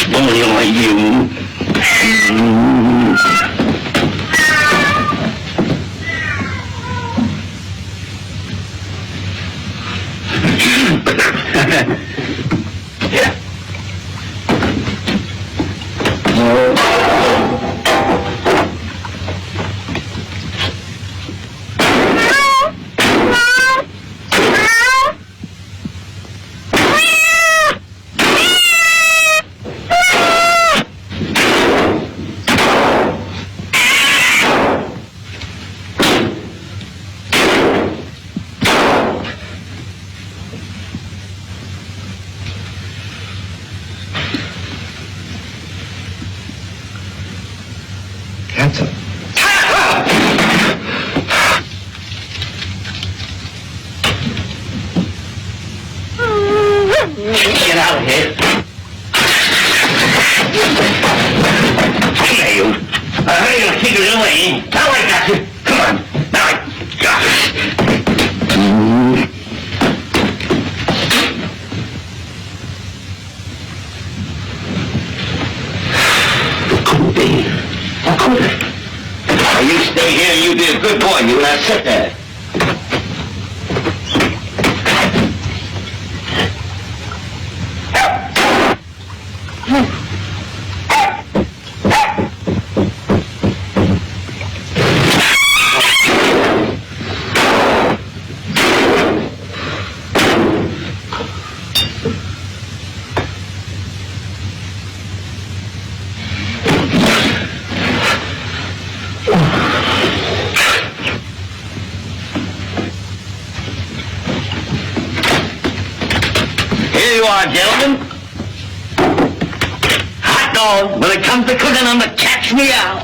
Only like you. Handsome. Get out of here. Hey, you. Hurry and take it away. Now I got you. Come on. Now I got it. It couldn't be. How could it? Now you stay here and you be a good boy. You will not sit there. Here you are, gentlemen. Hot dog. When it comes to cooking, I'm gonna catch me out.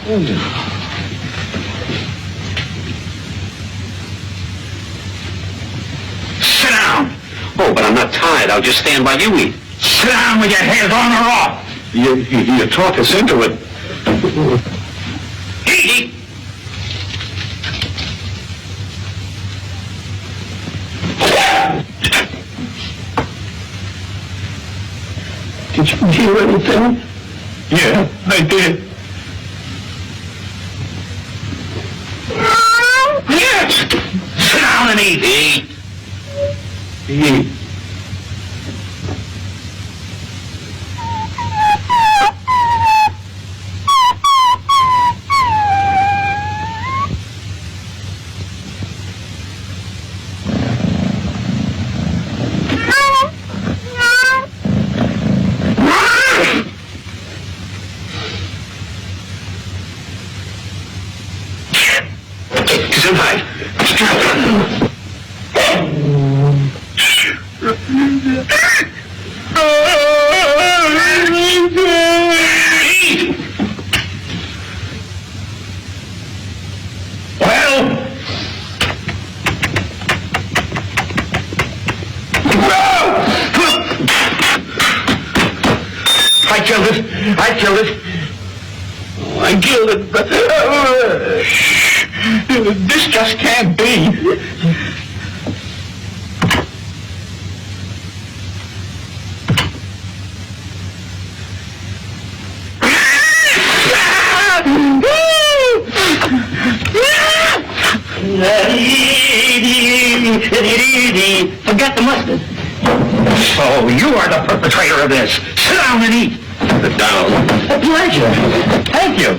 Sit down. Oh, but I'm not tired. I'll just stand while you eat. Sit down with your hands on or off. You talk us into it. Eat. Did you hear anything? Yeah, I did. Yes. Sit down and eat. Eat. Tonight. Well, I killed it. I killed it. I killed it. This just can't be. Forget the mustard. Oh, you are the perpetrator of this. Sit down and eat. Sit down. A pleasure. Thank you.